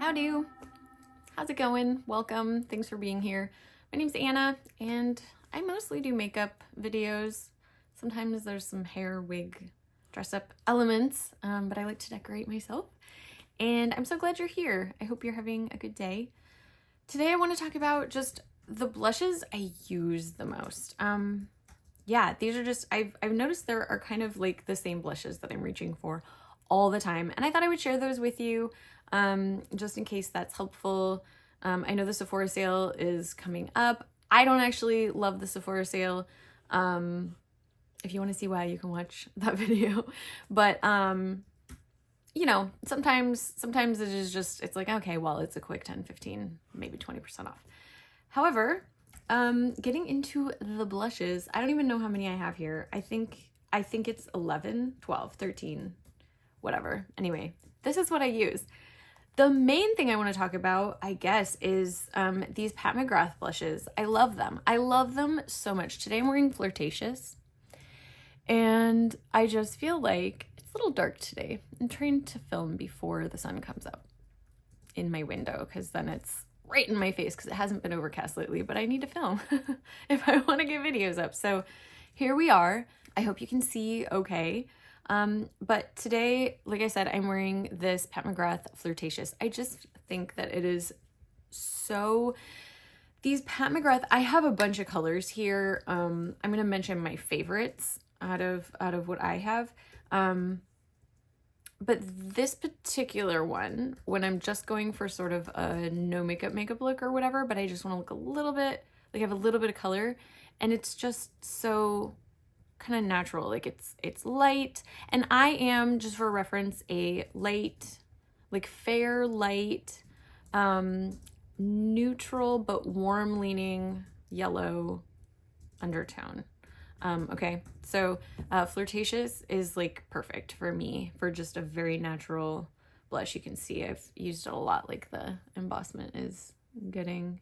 Howdy, how's it going? Welcome, thanks for being here. My name's Anna and I mostly do makeup videos. Sometimes there's some hair, wig, dress up elements, but I like to decorate myself. And I'm so glad you're here. I hope you're having a good day. Today I want to talk about just the blushes I use the most. Yeah, these are just, I've noticed there are kind of like the same blushes that I'm reaching for all the time. And I thought I would share those with you just in case that's helpful. I know the Sephora sale is coming up. I don't actually love the Sephora sale. If you want to see why, you can watch that video. But, you know, sometimes it is just, it's like, okay, well, it's a quick 10, 15, maybe 20% off. However, getting into the blushes, I don't even know how many I have here. I think it's 11, 12, 13, whatever. Anyway, this is what I use. The main thing I want to talk about, I guess, is these Pat McGrath blushes. I love them. I love them so much. Today I'm wearing Flirtatious, and I just feel like it's a little dark today. I'm trying to film before the sun comes up in my window because then it's right in my face because it hasn't been overcast lately, but I need to film if I want to get videos up. So here we are. I hope you can see okay. But today, like I said, I'm wearing this Pat McGrath Flirtatious. I just think that it is so, these Pat McGrath, I have a bunch of colors here. I'm going to mention my favorites out of what I have. But this particular one, when I'm just going for sort of a no makeup look or whatever, but I just want to look a little bit, like have a little bit of color, and it's just so kind of natural. Like it's light, and I am, just for reference, a light, like fair light, neutral but warm leaning yellow undertone. Okay, so Flirtatious is like perfect for me for just a very natural blush. You can see I've used it a lot, like the embossment is getting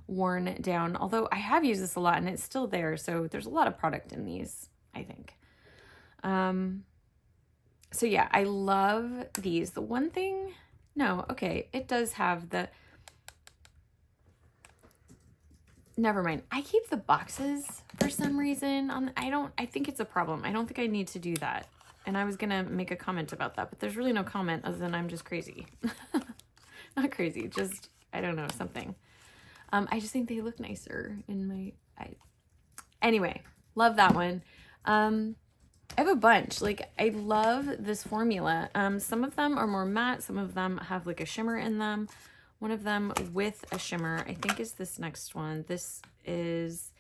worn down, although I have used this a lot and it's still there, so there's a lot of product in these, I think. So yeah, I love these. The one thing, no, okay, it does have the, never mind. I keep the boxes for some reason on, I think it's a problem. I don't think I need to do that. And I was gonna make a comment about that, but there's really no comment other than I'm just crazy. Not crazy, just, I don't know, something. I just think they look nicer in my, anyway, love that one. I have a bunch. Like, I love this formula. Some of them are more matte, some of them have like a shimmer in them. One of them with a shimmer, I think, is this next one. This is,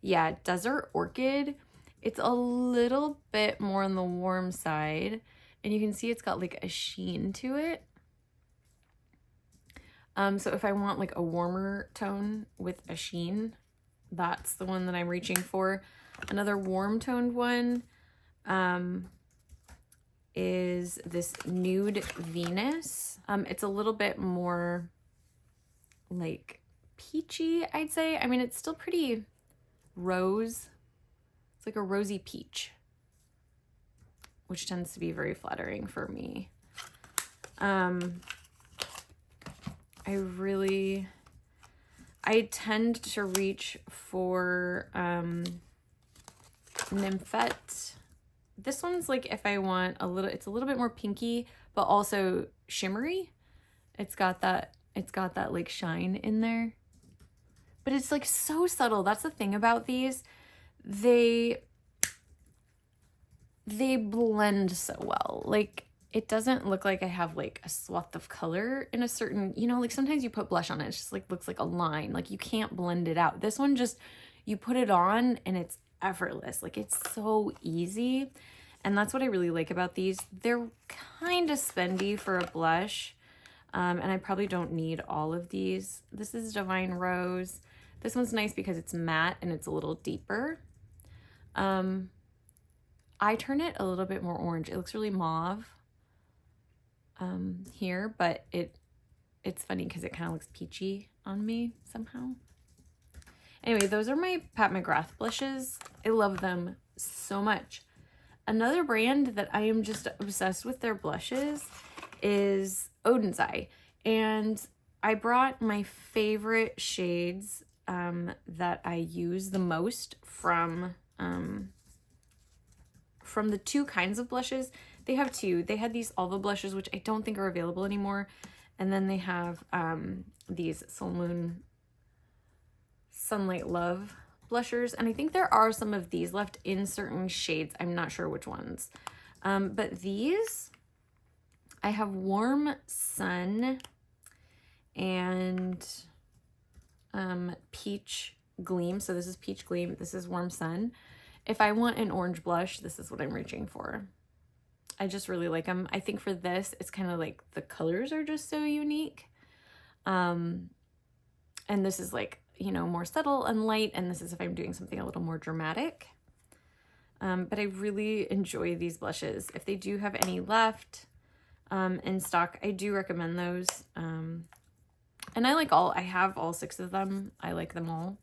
yeah, Desert Orchid. It's a little bit more on the warm side, and you can see it's got like a sheen to it. So if I want like a warmer tone with a sheen, that's the one that I'm reaching for. Another warm toned one is this Nude Venus. It's a little bit more like peachy, I'd say. I mean, it's still pretty rose. It's like a rosy peach, which tends to be very flattering for me. I tend to reach for Nymphette. This one's like if I want a little, it's a little bit more pinky, but also shimmery. It's got that like shine in there, but it's like so subtle. That's the thing about these. They blend so well. Like, it doesn't look like I have like a swath of color in a certain, you know, like sometimes you put blush on it, it's just like looks like a line. Like, you can't blend it out. This one, just, you put it on and it's effortless. Like, it's so easy. And that's what I really like about these. They're kind of spendy for a blush. And I probably don't need all of these. This is Divine Rose. This one's nice because it's matte and it's a little deeper. I turn it a little bit more orange. It looks really mauve here, but it's funny because it kind of looks peachy on me somehow. Anyway, those are my Pat McGrath blushes. I love them so much. Another brand that I am just obsessed with their blushes is Odin's Eye. And I brought my favorite shades that I use the most from the two kinds of blushes. They have two. They had these Alva blushes, which I don't think are available anymore. And then they have these Moon Sunlight Love blushers. And I think there are some of these left in certain shades. I'm not sure which ones. But these, I have Warm Sun and Peach Gleam. So this is Peach Gleam. This is Warm Sun. If I want an orange blush, this is what I'm reaching for. I just really like them. I think for this, it's kind of like the colors are just so unique. And this is like, you know, more subtle and light. And this is if I'm doing something a little more dramatic. But I really enjoy these blushes. If they do have any left in stock, I do recommend those. And I have all 6 of them. I like them all.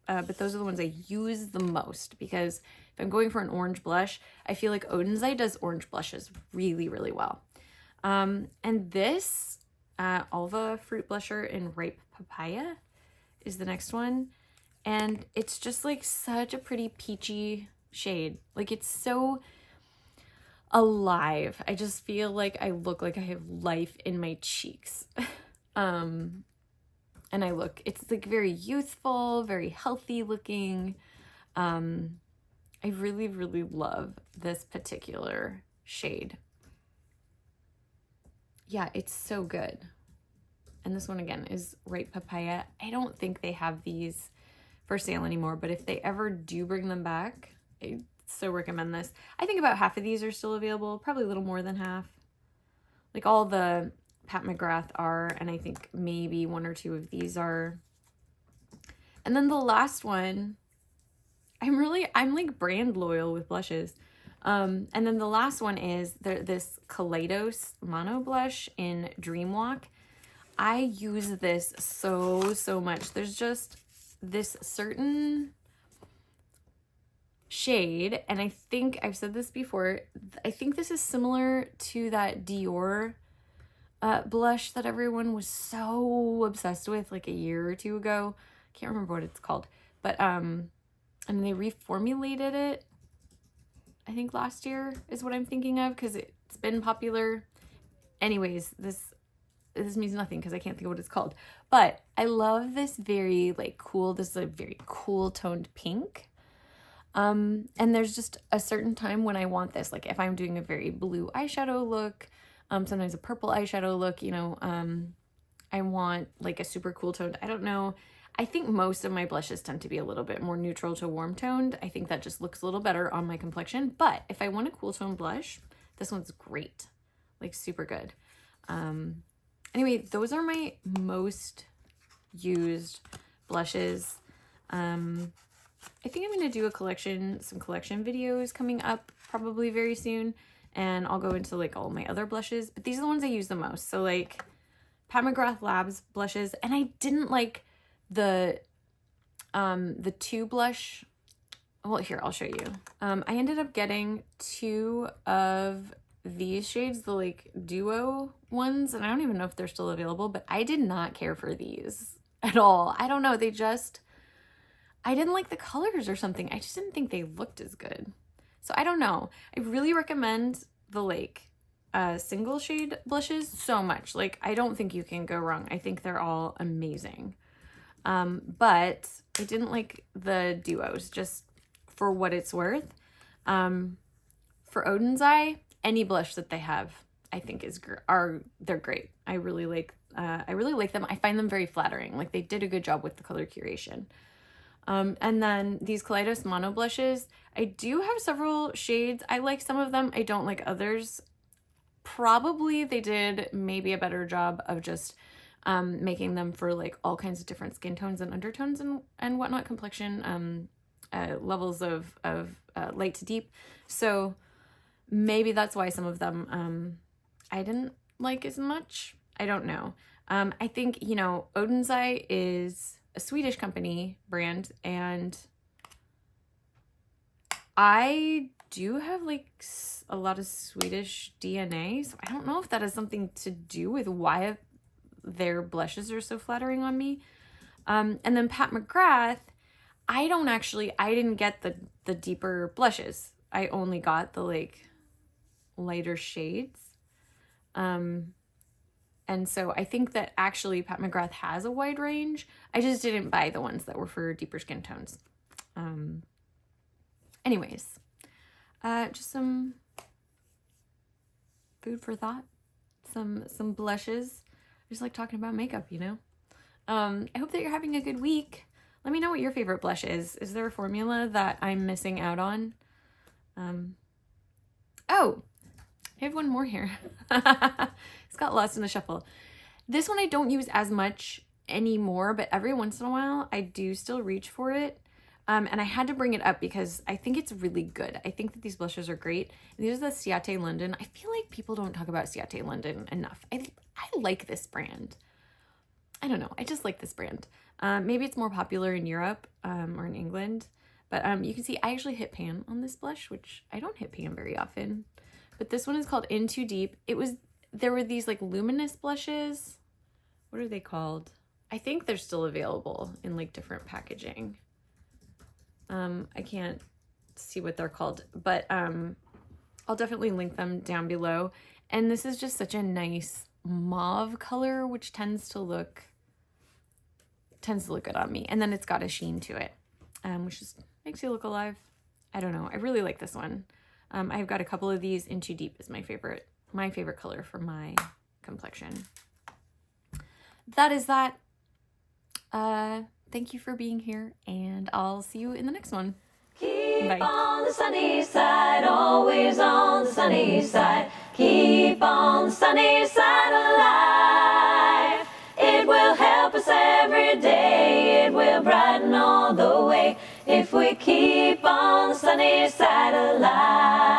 But those are the ones I use the most because if I'm going for an orange blush, I feel like Odin's Eye does orange blushes really, really well. And this Alva Fruit Blusher in Ripe Papaya is the next one. And it's just like such a pretty peachy shade. Like it's so alive. I just feel like I look like I have life in my cheeks. And it's like very youthful, very healthy looking. I really, really love this particular shade. Yeah, it's so good. And this one again is Ripe Papaya. I don't think they have these for sale anymore, but if they ever do bring them back, I so recommend this. I think about half of these are still available, probably a little more than half. Like all the Pat McGrath are, and I think maybe 1 or 2 of these are. And then the last one, I'm like brand loyal with blushes. And then the last one is this Kaleidos Mono Blush in Dream Walk. I use this so much. There's just this certain shade, and I think I've said this before, I think this is similar to that Dior blush that everyone was so obsessed with like a year or 2 ago. Can't remember what it's called, but and they reformulated it I think last year is what I'm thinking of because it's been popular. Anyways, this means nothing because I can't think of what it's called, but I love this very like cool, this is a very cool toned pink. And there's just a certain time when I want this, like if I'm doing a very blue eyeshadow look, sometimes a purple eyeshadow look, you know, I want like a super cool toned, I don't know. I think most of my blushes tend to be a little bit more neutral to warm toned. I think that just looks a little better on my complexion, but if I want a cool tone blush, this one's great, like super good. Anyway, those are my most used blushes. I think I'm going to do some collection videos coming up probably very soon. And I'll go into like all my other blushes, but these are the ones I use the most. So like Pat McGrath Labs blushes, and I didn't like the 2 blush. Well, here, I'll show you. I ended up getting 2 of these shades, the like duo ones, and I don't even know if they're still available, but I did not care for these at all. I don't know. I didn't like the colors or something. I just didn't think they looked as good. So I don't know. I really recommend the like single shade blushes so much. Like I don't think you can go wrong. I think they're all amazing. But I didn't like the duos just for what it's worth. For Odin's Eye, any blush that they have, I think they're great. I really like them. I find them very flattering. Like they did a good job with the color curation. And then these Kaleidos Mono Blushes, I do have several shades. I like some of them. I don't like others. Probably they did maybe a better job of just making them for like all kinds of different skin tones and undertones and whatnot, complexion levels of light to deep. So maybe that's why some of them I didn't like as much. I don't know. I think, you know, Odin's Eye is a Swedish company brand, and I do have like a lot of Swedish DNA, so I don't know if that has something to do with why their blushes are so flattering on me. And then Pat McGrath, I didn't get the deeper blushes. I only got the like lighter shades. And so I think that actually Pat McGrath has a wide range. I just didn't buy the ones that were for deeper skin tones. Anyways, just some food for thought, some blushes. I just like talking about makeup, you know? I hope that you're having a good week. Let me know what your favorite blush is. Is there a formula that I'm missing out on? Oh, I have one more here. It's got lost in the shuffle. This one I don't use as much anymore, but every once in a while I do still reach for it. And I had to bring it up because I think it's really good. I think that these blushes are great. These are the SatinAllure. I feel like people don't talk about SatinAllure enough. I like this brand. I don't know. I just like this brand. Maybe it's more popular in Europe or in England. But you can see I actually hit pan on this blush, which I don't hit pan very often. But this one is called In Too Deep. There were these like luminous blushes. What are they called? I think they're still available in like different packaging. I can't see what they're called, but I'll definitely link them down below. And this is just such a nice mauve color, which tends to look good on me. And then it's got a sheen to it, which just makes you look alive. I don't know. I really like this one. I've got a couple of these. In Too Deep is my favorite color for my complexion. That is that. Thank you for being here, and I'll see you in the next one. Keep Bye. on the sunny side, always on the sunny side. Keep on the sunny side of life. It will help us every day. It will brighten all the way if we keep on the sunny side of life.